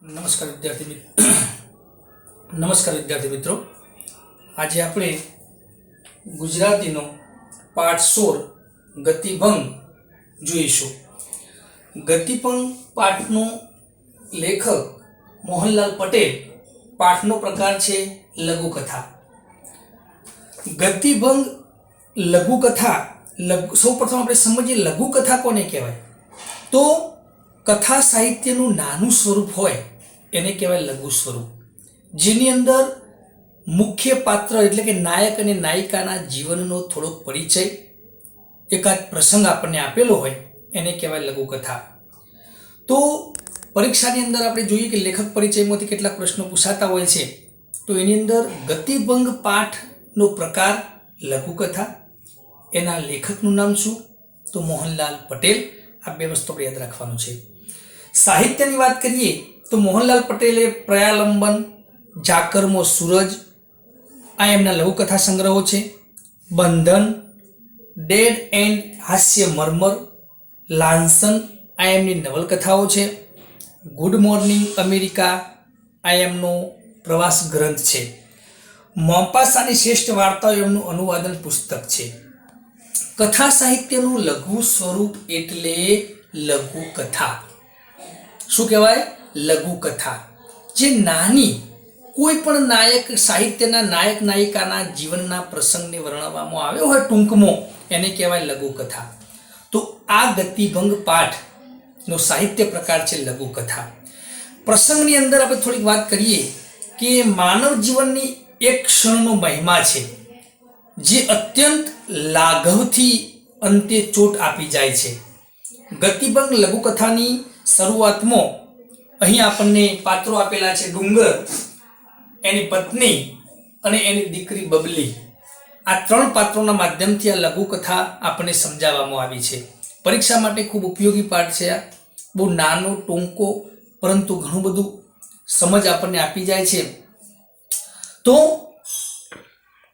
નમસ્કાર વિદ્યાર્થી મિત્રો આજે આપણે ગુજરાતીનો પાઠ 16 ગતિભંગ જોઈશું। ગતિભંગ પાઠનો લેખક મોહનલાલ પટેલ। પાઠનો પ્રકાર છે લઘુકથા। ગતિભંગ લઘુકથા સૌપ્રથમ આપણે સમજીએ લઘુકથા કોને કહેવાય। તો કથા સાહિત્યનું નાનું સ્વરૂપ હોય એને કહેવાય લઘુ સ્વરૂપ, જેની અંદર મુખ્ય પાત્ર એટલે કે નાયક અને નાયિકાના જીવનનો થોડો પરિચય, એકાદ પ્રસંગ આપણને આપેલો હોય એને કહેવાય લઘુકથા। તો પરીક્ષાની અંદર આપણે જોઈએ કે લેખક પરિચયમાંથી કેટલાક પ્રશ્નો પૂછાતા હોય છે, તો એની અંદર ગતિભંગ પાઠનો પ્રકાર લઘુકથા, એના લેખકનું નામ શું તો મોહનલાલ પટેલ। આ બે વસ્તુ આપણે યાદ રાખવાનું છે। સાહિત્યની વાત કરીએ તો મોહનલાલ પટેલે પ્રયાલંબન, જાકરમો સૂરજ આ એમના લઘુકથા સંગ્રહો છે। બંધન, ડેડ એન્ડ હાસ્ય મર્મર, લાંસન આ એમની નવલકથાઓ છે। ગુડ મોર્નિંગ અમેરિકા આ એમનો પ્રવાસ ગ્રંથ છે। મોમ્પાસાની શ્રેષ્ઠ વાર્તાઓ એમનું અનુવાદન પુસ્તક છે। કથા સાહિત્યનું લઘુ સ્વરૂપ એટલે લઘુકથા। શું કહેવાય? લઘુકથા। જે નાની કોઈ પણ નાયક સાહિત્યના નાયક નાયિકાના જીવનના પ્રસંગને વર્ણવવામાં આવ્યો હોય ટૂંકમાં એને કહેવાય લઘુકથા। તો આ ગતિભંગ પાઠનો સાહિત્ય પ્રકાર છે લઘુકથા। પ્રસંગની અંદર આપણે થોડીક વાત કરીએ કે માનવ જીવનની એક ક્ષણનો મહિમા છે જે અત્યંત લાઘવથી અંતે ચોટ આપી જાય છે। ગતિભંગ લઘુકથાની શરૂઆતમાં અહીં આપણને પાત્રો આપેલા છે ડુંગર, એની પત્ની અને એની દીકરી બબલી। આ ત્રણ પાત્રોના માધ્યમથી આ લઘુકથા આપણને સમજાવવામાં આવી છે। પરીક્ષા માટે ખૂબ ઉપયોગી પાઠ છે। આ બહુ નાનો ટૂંકો પરંતુ ઘણું બધું સમજ આપણને આપી જાય છે। તો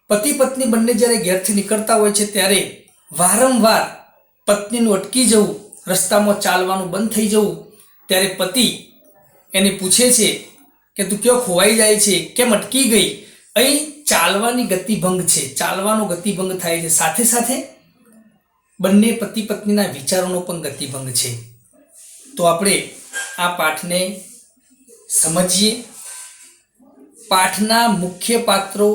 પતિ પત્ની બંને જ્યારે ઘેરથી નીકળતા હોય છે ત્યારે વારંવાર પત્નીનું અટકી જવું, રસ્તામાં ચાલવાનું બંધ થઈ જવું, ત્યારે પતિ એને પૂછે છે કે તું ક્યાં ખોવાઈ જાય છે, કેમ અટકી ગઈ? અહીં ચાલવાની ગતિભંગ છે, ચાલવાનો ગતિભંગ થાય છે, સાથે સાથે બંને પતિ પત્નીના વિચારોનો પણ ગતિભંગ છે। તો આપણે આ પાઠને સમજીએ। પાઠના મુખ્ય પાત્રો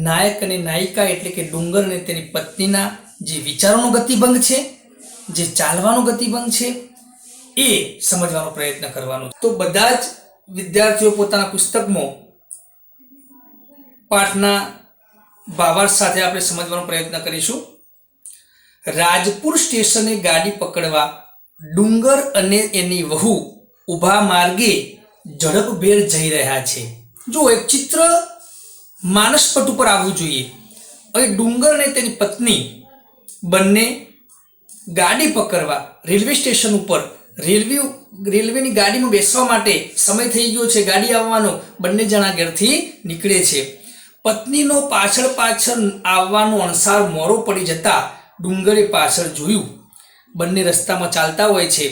નાયક અને નાયિકા એટલે કે ડુંગર અને તેની પત્નીના જે વિચારોનો ગતિભંગ છે, જે ચાલવાનો ગતિભંગ છે, એ સમજવાનો પ્રયત્ન કરવાનો। તો બધા જ વિદ્યાર્થીઓ પોતાના પુસ્તકમાં પાઠના ભાવાર્થ સાથે આપણે સમજવાનો પ્રયત્ન કરીશું। રાજપુર સ્ટેશને ગાડી પકડવા ડુંગર અને એની વહુ ઊભા માર્ગે ઝડપભેર જઈ રહ્યા છે। જો એક ચિત્ર માનસપટ ઉપર આવવું જોઈએ। હવે ડુંગર અને તેની પત્ની બંને ગાડી પકડવા રેલવે સ્ટેશન ઉપર રેલવેની ગાડીમાં બેસવા માટે સમય થઈ ગયો છે, ગાડી આવવાનો, બંને જણા ઘરથી નીકળે છે। પત્નીનો પાછળ આવવાનો અણસાર મોડો પડી જતા ડુંગરે પાછળ જોયું। બંને રસ્તામાં ચાલતા હોય છે।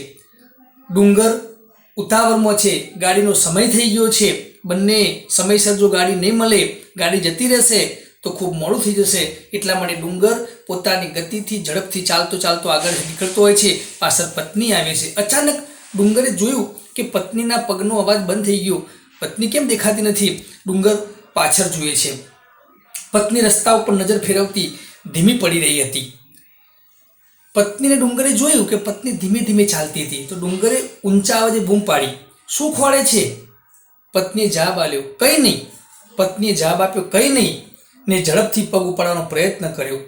ડુંગર ઉતાવળમાં છે, ગાડીનો સમય થઈ ગયો છે, બંને સમયસર જો ગાડી નહીં મળે, ગાડી જતી રહેશે તો ખૂબ મોડું થઈ જશે, એટલા માટે ડુંગર પોતાની ગતિથી ઝડપથી ચાલતો આગળ નીકળતો હોય છે। પાછળ પત્ની આવે છે। અચાનક ડુંગરે જોયું કે પત્નીના પગનો અવાજ બંધ થઈ ગયો, પત્ની કેમ દેખાતી નથી? ડુંગર પાછળ જુએ છે। પત્ની રસ્તા ઉપર નજર ફેરવતી ધીમી પડી રહી હતી। પત્નીને ડુંગરે જોયું કે પત્ની ધીમે ધીમે ચાલતી હતી, તો ડુંગરે ઊંચા અવાજે બૂમ પાડી, શું ખોળે છે? પત્નીએ જવાબ આપ્યો, કંઈ નહીં। પત્નીએ જવાબ આપ્યો, કંઈ નહીં, ને ઝડપથી પગ ઉપાડવાનો પ્રયત્ન કર્યો।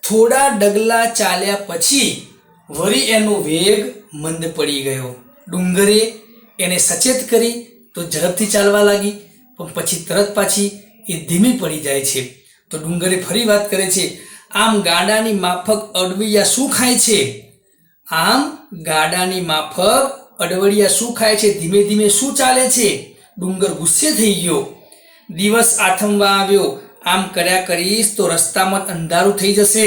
થોડા ડગલા ચાલ્યા પછી વળી એનો વેગ મંદ પડી ગયો। ડુંગરે એને સચેત કરી તો ઝડપથી ચાલવા લાગી, પણ પછી તરત પાછી એ ધીમી પડી જાય છે। તો ડુંગરે ફરી વાત કરે છે, આમ ગાડાની માફક અડવડિયા શું ખાય છે? આમ ગાડાની માફક અડવડિયા શું ખાય છે? ધીમે ધીમે શું ચાલે છે? ડુંગર ગુસ્સે થઈ ગયો। દિવસ આથમવા આવ્યો, આમ કર્યા કરીશ તો રસ્તામાં અંધારું થઈ જશે।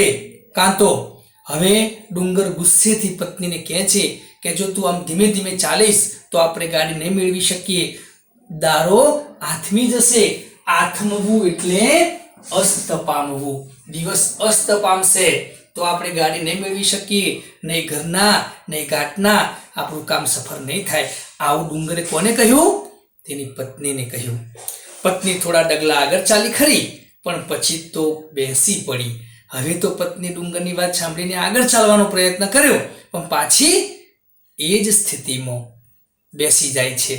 કાં તો હવે ડુંગર ગુસ્સેથી પત્નીને કહે છે કે જો તું આમ ધીમે ધીમે ચાલીશ તો આપણે ગાડી નહીં મેળવી શકીએ. દારો આથમી જશે. આથમવું એટલે અસ્ત પામવું. દિવસ અસ્ત પામશે તો આપણે ગાડી નહીં મેળવી શકીએ. નહીં ઘરના નહીં ઘાટના આપણું કામ સફળ નહીં થાય. આવું ડુંગરે કોને કહ્યું? તેની પત્નીને કહ્યું. પત્ની થોડા ડગલા આગળ ચાલી ખરી, પણ પછી તો બેસી પડી. હવે તો પત્ની ડુંગરની વાત સાંભળીને આગળ ચાલવાનો પ્રયત્ન કર્યો, પણ પાછી એ જ સ્થિતિમાં બેસી જાય છે.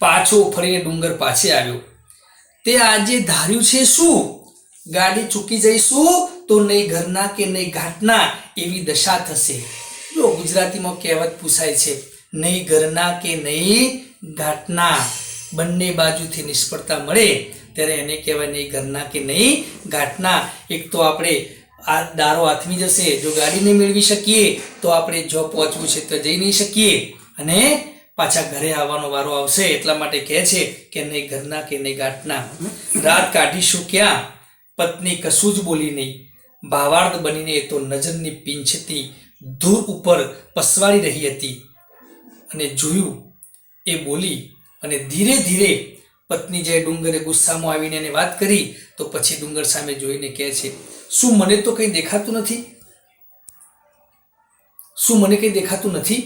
પાછો ફરીને ડુંગર પાસે આવ્યો. તે આજે ધાર્યું છે શું? ગાડી ચૂકી જઈશું તો નહીં ઘરના કે નહીં ઘાટના એવી દશા થશે. જો ગુજરાતીમાં કહેવત પૂછાય છે, નહીં ઘરના કે નહીં ઘાટના. બંને બાજુથી નિષ્ફળતા મળે ત્યારે એને કહેવાય નહીં ઘરના કે નહીં ઘાટના. એક તો આપણે આ દારો હાથમી જશે, જો ગાડી નહીં મેળવી શકીએ તો આપણે જો પહોંચવું છે તો જઈ નહીં શકીએ, અને પાછા ઘરે આવવાનો વારો આવશે. એટલા માટે કહે છે કે નહીં ઘરના કે નહીં ઘાટના. રાત કાઢીશું ક્યાં? પત્ની કશું જ બોલી નહીં. ભાવાર્થ બનીને તો નજરની પીંછતી ધૂળ ઉપર પસવાડી રહી હતી અને જોયું એ બોલી. અને ધીરે ધીરે પત્ની જે ડુંગરે ગુસ્સામાં આવીને એને વાત કરી તો પછી ડુંગર સામે જોઈને કહે છે, શું મને તો કંઈ દેખાતું નથી? શું મને કંઈ દેખાતું નથી?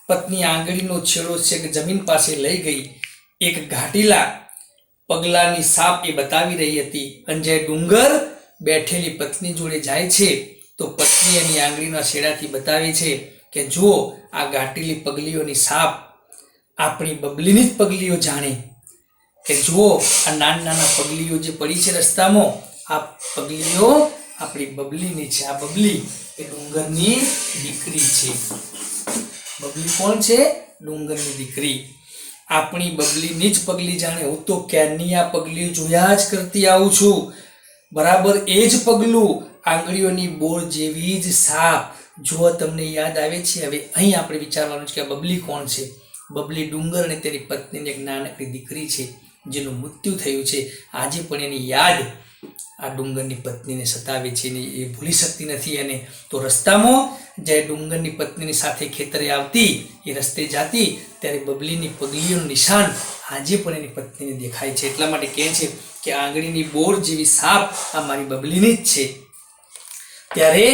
પત્ની આંગળીનો છેડો છે કે જમીન પાસે લઈ ગઈ. એક ઘાટીલા પગલાની સાપ એ બતાવી રહી હતી. અને જે ડુંગર બેઠેલી પત્ની જોડે જાય છે તો પત્ની એની આંગળીના છેડાથી બતાવે છે કે જુઓ, આ ઘાટીલી પગલીઓની સાપ આપણી બબલીની જ પગલીઓ જાણે. કે જુઓ, આ નાના નાના પગલીઓ જે પડી છે રસ્તામાં, આ પગલીઓ આપણી બબલીની છે. આ બબલી એ ડુંગરની દીકરી છે. બબલી કોણ છે? ડુંગરની દીકરી. આપણી બબલીની જ પગલી જાણે. હું તો ક્યારની આ પગલી જોયા જ કરતી આવું છું. બરાબર એ જ પગલું, આંગળીઓની બોળ જેવી જ સાપ. જો તમને યાદ આવે છે, હવે અહીં આપણે વિચારવાનું છે કે આ બબલી કોણ છે? બબલી ડુંગર અને તેની પત્નીની એક નાનકડી દીકરી છે જેનું મૃત્યુ થયું છે. આજે પણ એની યાદ આ ડુંગરની પત્નીને સતાવે છે ને એ ભૂલી શકતી નથી. અને તો રસ્તામાં જે ડુંગરની પત્નીની સાથે ખેતરે આવતી, એ રસ્તે જાતી, ત્યારે બબલીની પગલીઓનું નિશાન આજે પણ એની પત્નીને દેખાય છે. એટલા માટે કહે છે કે આંગળીની બોર જેવી સાપ આ મારી બબલીની જ છે. ત્યારે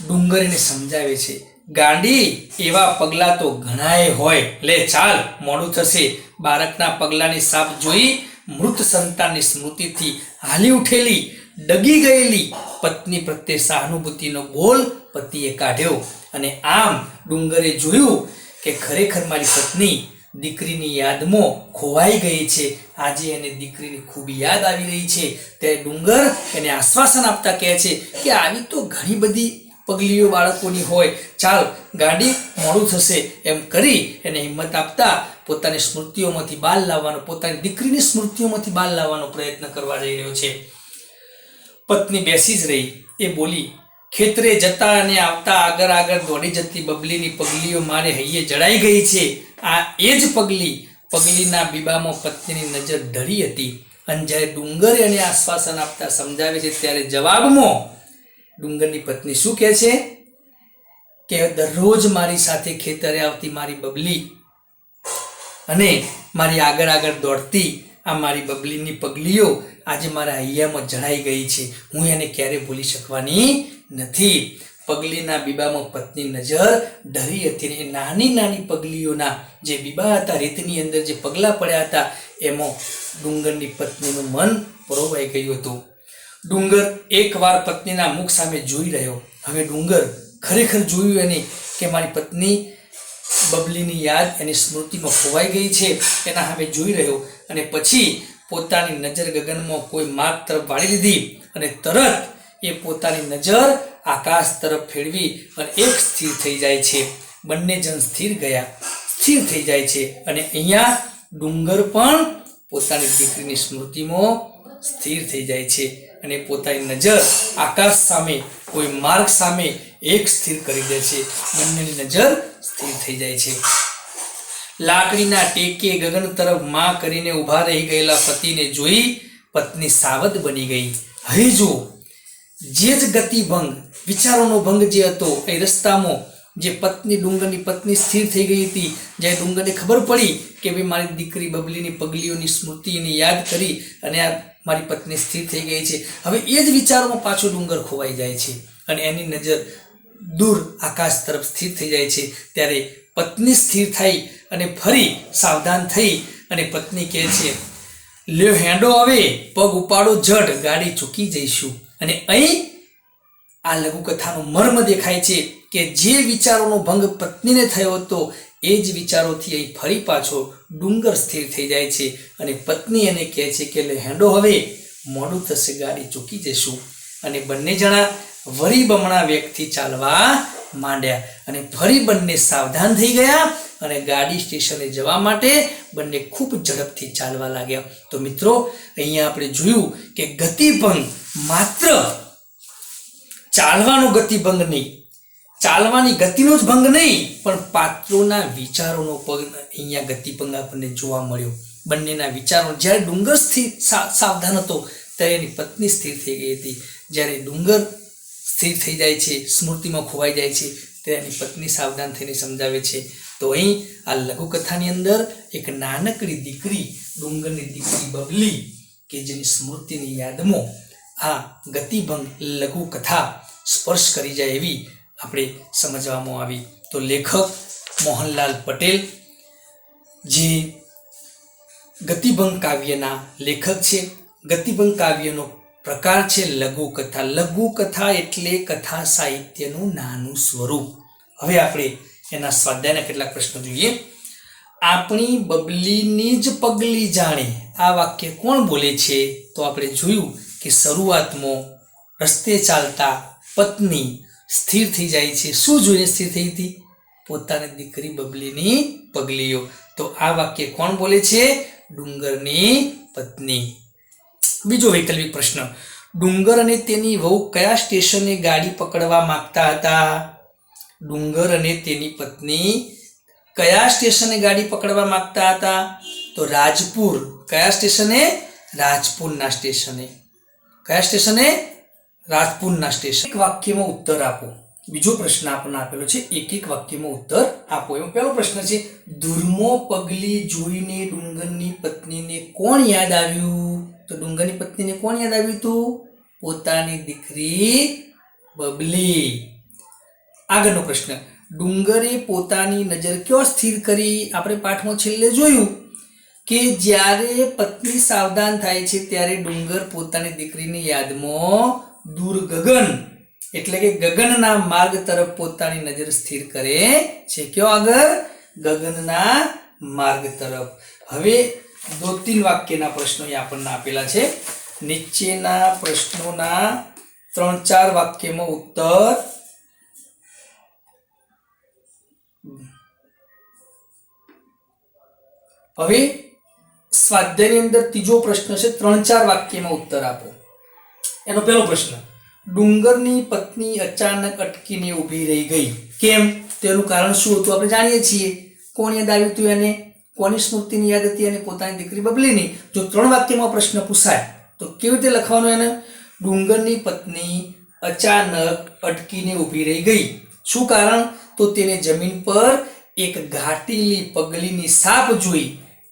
ડુંગર એને સમજાવે છે, ગાંડી, એવા પગલા તો ઘણાએ હોય, લે ચાલ, મોડું થશે. બાળકના પગલાની સાપ જોઈ મૃત સંતાનની સ્મૃતિથી હાલી ઉઠેલી ડગી ગયેલી પત્ની પ્રત્યે સહાનુભૂતિનો બોલ પતિએ કાઢ્યો. અને આમ ડુંગરે જોયું કે ખરેખર મારી પત્ની દીકરીની યાદમાં ખોવાઈ ગઈ છે. આજે એને દીકરીની ખૂબ યાદ આવી રહી છે. ત્યારે ડુંગર એને આશ્વાસન આપતા કહે છે કે આવી તો ઘણી બધી પગલીઓ બાળકોની હોય, ચાલ ગાડી, મોડું થશે. એમ કરી એને હિંમત આપતા પોતાની સ્મૃતિઓમાંથી બહાર લાવવાનો, પોતાની દીકરીની સ્મૃતિઓમાંથી બહાર લાવવાનો પ્રયત્ન કરવા જઈ રહ્યો છે. પત્ની બેસી જ રહી. એ બોલી, ખેતરે જતા અને આવતા આગળ આગળ દોડી જતી બબલીની પગલીઓ મારે હૈયે જડાઈ ગઈ છે. આ એ જ પગલીના બીબામાં પત્નીની નજર ઢળી હતી. અને જ્યારે ડુંગર એને આશ્વાસન આપતા સમજાવે છે ત્યારે જવાબમાં ડુંગરની પત્ની શું કહે છે કે દરરોજ મારી સાથે ખેતરે આવતી મારી બબલી અને મારી આગળ આગળ દોડતી આ મારી બબલીની પગલીઓ આજે મારા હૈયામાં જડાઈ ગઈ છે. હું એને ક્યારે ભૂલી શકવાની નથી. પગલીના બીબામાં પત્ની નજર ઢળી હતી. એ નાની નાની પગલીઓના જે બીબા હતા, રેતની અંદર જે પગલાં પડ્યા હતા, એમાં ડુંગરની પત્નીનું મન પરોવાઈ ગયું હતું. ડુંગર એકવાર પત્નીના મુખ સામે જોઈ રહ્યો. હવે ડુંગર ખરેખર જોયું એને કે મારી પત્ની બબલીની યાદ એની સ્મૃતિમાં ખોવાઈ ગઈ છે. એના સામે જોઈ રહ્યો અને પછી પોતાની નજર ગગનમાં કોઈ માર્ગ તરફ વાળી લીધી અને તરત એ પોતાની નજર આકાશ તરફ ફેરવી અને એક સ્થિર થઈ જાય છે. બંને જણ સ્થિર થઈ જાય છે. અને અહીંયા ડુંગર પણ પોતાની દીકરીની સ્મૃતિમાં સ્થિર થઈ જાય છે અને પોતાની નજર આકાશ સામે, કોઈ માર્ગ સામે એક સ્થિર કરી દે છે. બંનેની નજર સ્થિર થઈ જાય છે. લાકડીના ટેકે ગગન તરફ માં કરીને ઊભા રહી ગયેલા પતિને જોઈ પત્ની સાવધ બની ગઈ. હવે જો જે જ ગતિભંગ, વિચારોનો ભંગ જે હતો એ રસ્તામાં જે પત્ની ડુંગરની પત્ની સ્થિર થઈ ગઈ હતી, જ્યારે ડુંગરને ખબર પડી કે ભાઈ મારી દીકરી બબલીની પગલીઓની સ્મૃતિને યાદ કરી અને આ મારી પત્ની સ્થિર થઈ ગઈ છે, હવે એ જ વિચારોમાં પાછો ડુંગર ખોવાઈ જાય છે અને એની નજર દૂર આકાશ તરફ સ્થિર થઈ જાય છે. ત્યારે પત્ની સ્થિર થઈ અને ફરી સાવધાન થઈ અને પત્ની કહે છે, લ્યો હેંડો, હવે પગ ઉપાડો ઝટ, ગાડી ચૂકી જઈશું. અને અહીં આ લઘુકથાનો મર્મ દેખાય છે કે જે વિચારોનો ભંગ પત્નીને થયો હતો એ જ વિચારોથી અહીં ફરી પાછો ડુંગર સ્થિર થઈ જાય છે અને પત્ની એને કહે છે કે લે હેંડો, હવે મોડું થશે, ગાડી ચૂકી જઈશું. અને બંને જણા વરી બમણા વેગથી ચાલવા માંડ્યા અને ફરી બંને સાવધાન થઈ ગયા અને ગાડી સ્ટેશને જવા માટે બંને ખૂબ ઝડપથી ચાલવા લાગ્યા. તો મિત્રો, અહીંયા આપણે જોયું કે ગતિભંગ માત્ર ચાલવાનો ગતિભંગ નહીં, ચાલવાની ગતિનો જ ભંગ નહીં, પણ પાત્રોના વિચારોનો પણ અહીંયા ગતિભંગ આપણને જોવા મળ્યો. બંનેના વિચારો, જ્યારે ડુંગર સ્થિર સાવધાન હતો ત્યારે એની પત્ની સ્થિર થઈ ગઈ હતી, જ્યારે ડુંગર સ્થિર થઈ જાય છે, સ્મૃતિમાં ખોવાઈ જાય છે, ત્યારે એની પત્ની સાવધાન થઈને સમજાવે છે. તો અહીં આ લઘુકથાની અંદર એક નાનકડી દીકરી, ડુંગરની દીકરી બબલી, કે જેની સ્મૃતિની યાદમાં આ ગતિભંગ લઘુકથા સ્પર્શ કરી જાય એવી આપણે સમજવામાં આવી. તો લેખક મોહનલાલ પટેલ, જે ગતિભંગ કાવ્યના લેખક છે, ગતિભંગ કાવ્યનો પ્રકાર છે લઘુકથા. લઘુકથા એટલે કથા સાહિત્યનું નાનું સ્વરૂપ. હવે આપણે એના સ્વાધ્યાયના કેટલાક પ્રશ્નો જોઈએ. આપણી બબલીની જ પગલી જાણે, આ વાક્ય કોણ બોલે છે? તો આપણે જોયું કે શરૂઆતમાં રસ્તે ચાલતા પત્ની સ્થિર થઈ જાય છે. શું જોઈને સ્થિર થઈ હતી? પોતાની દીકરી બબલીની પગલીઓ. તો આ વાક્ય કોણ બોલે છે? ડુંગરની પત્ની. બીજો વૈકલ્પિક પ્રશ્ન, ડુંગર અને તેની વહુ કયા સ્ટેશને ગાડી પકડવા માંગતા હતા? ડુંગર અને તેની પત્ની કયા સ્ટેશને ગાડી પકડવા માંગતા હતા? તો રાજપુર. કયા સ્ટેશને? રાજપુરના સ્ટેશને. કયા સ્ટેશને? રાજપુરના સ્ટેશન. એક વાક્યમાં ઉત્તર આપો. બીજો પ્રશ્ન આપણને આપેલો છે, એક એક વાક્યમાં ઉત્તર આપો. એમાં પહેલો પ્રશ્ન છે, ધૂળમો પગલી જોઈને ડુંગરની પત્નીને કોણ યાદ આવ્યું? તો ડુંગરની પત્નીને કોણ યાદ આવ્યું હતું? પોતાની દીકરી બબલી. આગળનો પ્રશ્ન, ડુંગરે પોતાની નજર ક્યાં સ્થિર કરી? આપણે પાઠમાં છેલ્લે જોયું કે જ્યારે પત્ની સાવધાન થાય છે ત્યારે ડુંગર પોતાની દીકરીની યાદમાં દૂર ગગન, એટલે કે ગગનના માર્ગ તરફ પોતાની નજર સ્થિર કરે છે. કયો આગળ? ગગનના માર્ગ તરફ. હવે 2-3 વાક્યના પ્રશ્નો આપણને આપેલા છે. નીચેના પ્રશ્નોના 3-4 વાક્યમાં ઉત્તર હવે સ્વાધ્યાયની અંદર ત્રીજો પ્રશ્ન છે, 3-4 વાક્યમાં ઉત્તર આપો. એનો પહેલો પ્રશ્ન, ડુંગરની પત્ની અચાનક અટકીને ઊભી રહી ગઈ, કેમ? તેનું કારણ શું હતું? આપણે જાણીએ છીએ. કોણ યાદ આવ્યું હતું એને? કોની સ્મૃતિની યાદ હતી? અને પોતાની દીકરી બબલીની. જો 3 વાક્યમાં પ્રશ્ન પૂછાય તો કેવી રીતે લખવાનું એને? ડુંગરની પત્ની અચાનક અટકીને ઊભી રહી ગઈ. શું કારણ? તો તેને જમીન પર એક ઘાટીલી પગલીની સાપ જોઈ.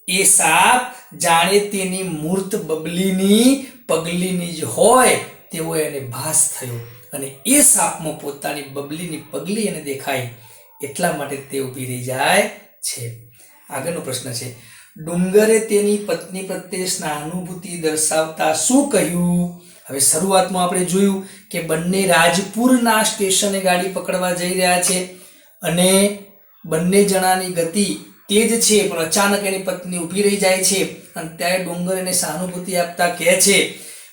એ સાપ જાણે તેની મૂર્ત બબલીની પગલીની જ હોય તેવો એને ભાસ થયો અને એ સાપમાં પોતાની બબલીની પગલી એને દેખાઈ, એટલા માટે તે ઊભી રહી જાય છે. આગળનો પ્રશ્ન છે, ડુંગરે તેની પત્ની પ્રત્યે સહાનુભૂતિ દર્શાવતા શું કહ્યું? હવે શરૂઆતમાં આપણે જોયું કે બંને રાજપુરના સ્ટેશને ગાડી પકડવા જઈ રહ્યા છે અને બંને જણાની ગતિ તેજ છે, પણ અચાનક એની પત્ની ઊભી રહી જાય છે અને ત્યારે ડુંગર એને સહાનુભૂતિ આપતા કહે છે,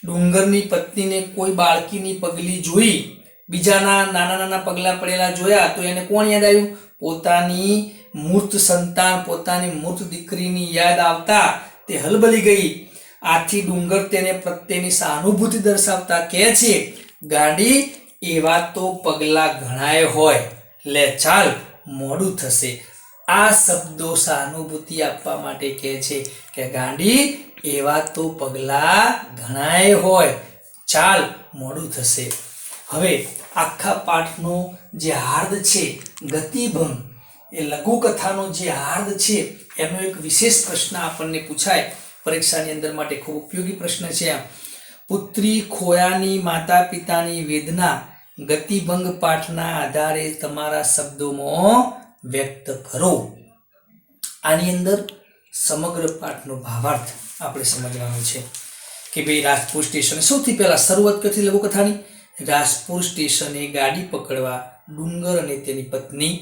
ડુંગરની પત્નીને કોઈ બાળકીની પગલી જોઈ, બીજાના નાના નાના પગલા પડેલા જોયા તો એને કોણ યાદ આવ્યું? પોતાની મૂર્ત સંતાન, પોતાની મૂર્ત દીકરીની યાદ આવતા તે હલબલી ગઈ. આથી ડુંગર તેને પ્રત્યેની સહાનુભૂતિ દર્શાવતા કહે છે, ગાડી એવા તો પગલા ઘણાય હોય, લે ચાલ મોડું થશે. આ શબ્દો સહાનુભૂતિ આપવા માટે કહે છે કે ગાડી એવા તો પગલા ઘણાય હોય, ચાલ મોડું થશે. હવે આખા પાઠનો જે હાર્દ છે ગતિભંગ, એ લઘુકથાનો જે હાર્દ છે એનો એક વિશેષ પ્રશ્ન આપણને પૂછાય પરીક્ષાની અંદર માટે ખૂબ ઉપયોગી પ્રશ્ન છે આ. પુત્રી ખોયાની માતા પિતાની વેદના ગતિભંગ પાઠના આધારે તમારા શબ્દોમાં વ્યક્ત કરો. આની અંદર સમગ્ર પાઠનો ભાવાર્થ આપણે સમજવાનો છે કે ભાઈ રાજપુર સ્ટેશને સૌથી પહેલા શરૂઆત કરતી લઘુકથાની. રાજપુર સ્ટેશને ગાડી પકડવા ડુંગર અને તેની પત્ની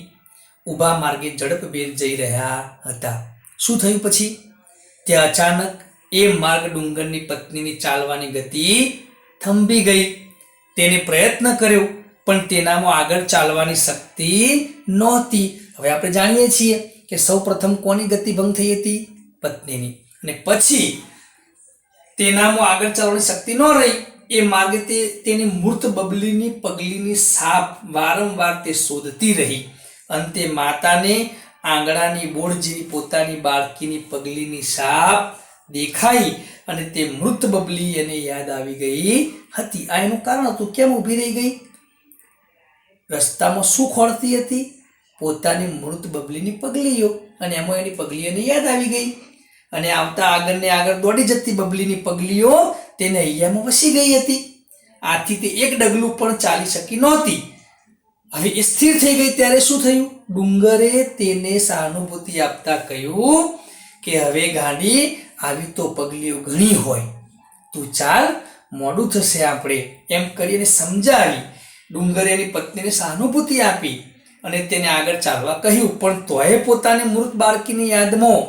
ઊભા માર્ગે ઝડપભેર જઈ રહ્યા હતા. શું થયું પછી? ત્યાં અચાનક એ માર્ગ ડુંગરની પત્નીની ચાલવાની ગતિ થંભી ગઈ. તેને પ્રયત્ન કર્યો પણ તેનામાં આગળ ચાલવાની શક્તિ નહોતી. હવે આપણે જાણીએ છીએ કે સૌ પ્રથમ કોની ગતિભંગ થઈ હતી? પત્નીની. અને પછી તેનામાં આગળ ચાલવાની શક્તિ ન રહી એ માર્ગે તેની મૃત બબલીની પગલીની સાપ વારંવાર તે શોધતી રહી. અંતે માતાને આંગળાની બોળ જેવી પોતાની બાળકીની પગલીની સાપ દેખાઈ અને તે મૃત બબલી એને યાદ આવી ગઈ હતી. આ એનું કારણ હતું. કેમ ઊભી રહી ગઈ? રસ્તામાં શું ખોળતી હતી? પોતાની મૃત બબલીની પગલીઓ. અને એમાં એની પગલીઓને યાદ આવી ગઈ અને આવતા આગળ ને આગળ દોડી જતી બબલીની પગલીઓ તેને અહીંયામાં વસી ગઈ હતી. આથી તે એક ડગલું પણ ચાલી શકી નહોતી. હવે એ સ્થિર થઈ ગઈ ત્યારે શું થયું? ડુંગરે તેને સહાનુભૂતિ આપતા કહ્યું કે હવે ગાડી આવી તો પગલીઓ ઘણી હોય, તું ચાલ, મોડું થશે આપણે, એમ કરીને સમજાવી. ડુંગરે એની પત્નીને સહાનુભૂતિ આપી અને તેને આગળ ચાલવા કહ્યું. પણ તોય પોતાની મૃત બાળકીની યાદમાં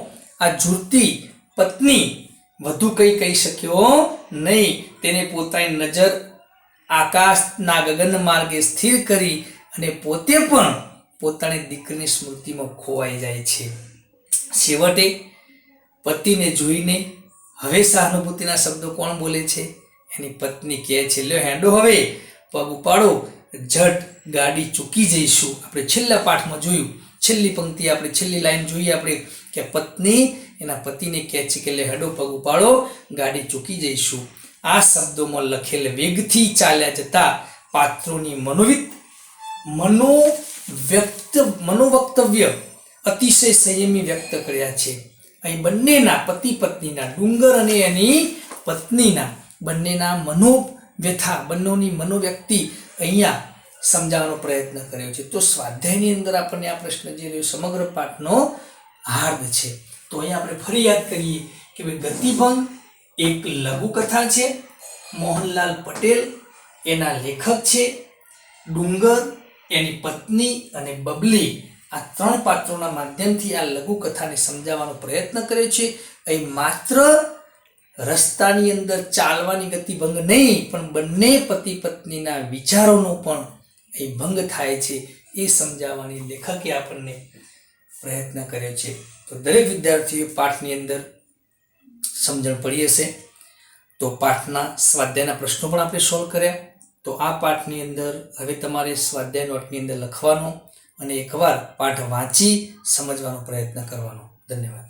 આ ઝૂરતી પત્ની વધુ કંઈ કહી શક્યો નહીં. તેને પોતાની નજર આકાશના ગગન માર્ગે સ્થિર કરી અને પોતે પણ પોતાની દીકરીની સ્મૃતિમાં ખોવાઈ જાય છે. છેવટે પતિને જોઈને હવે સહાનુભૂતિના શબ્દો કોણ બોલે છે? એની પત્ની કહે છે, લ્યો હેંડો, હવે પગ ઉપાડો, ઝટ ગાડી ચૂકી જઈશું. આપણે છેલ્લા પાઠમાં જોયું, છેલ્લી પંક્તિ, આપણે છેલ્લી લાઈન જોઈએ આપણે કે પત્ની એના પતિને કહે છે કે લે હેંડો, પગ ઉપાડો, ગાડી ચૂકી જઈશું. આ શબ્દોમાં લખેલ વેગથી ચાલ્યા જતા પાત્રોની મનોવક્તવ્ય અતિશય સંયમી વ્યક્ત કર્યા છે. અહીં બંનેના પતિ પત્નીના, ડુંગર અને એની પત્નીના બંનેના મનોવ્યથા, બંનેની મનોવ્યક્તિ અહીંયા સમજાવવાનો પ્રયત્ન કર્યો છે. તો સ્વાધ્યાયની અંદર આપણને આ પ્રશ્ન જે રહ્યો સમગ્ર પાઠનો હાર્દ છે. તો અહીંયા આપણે ફરી યાદ કરીએ કે ભાઈ ગતિભંગ એક લઘુકથા છે. મોહનલાલ પટેલ એના લેખક છે. ડુંગર, એની પત્ની અને બબલી, આ ત્રણ પાત્રોના માધ્યમથી આ લઘુકથાને સમજાવવાનો પ્રયત્ન કર્યો છે. અહીં માત્ર રસ્તાની અંદર ચાલવાની ગતિભંગ નહીં, પણ બંને પતિ પત્નીના વિચારોનો પણ અહીં ભંગ થાય છે એ સમજાવવાની લેખકે આપણને પ્રયત્ન કર્યો છે. તો દરેક વિદ્યાર્થીઓએ પાઠની અંદર સમજણ પડી હશે. તો પાઠના સ્વાધ્યાયના પ્રશ્નો પણ આપણે સોલ્વ કર્યા. તો આ પાઠની અંદર હવે તમારે સ્વાધ્યાય નોટની અંદર લખવાનો અને એકવાર પાઠ વાંચી સમજવાનો પ્રયત્ન કરવાનો. ધન્યવાદ.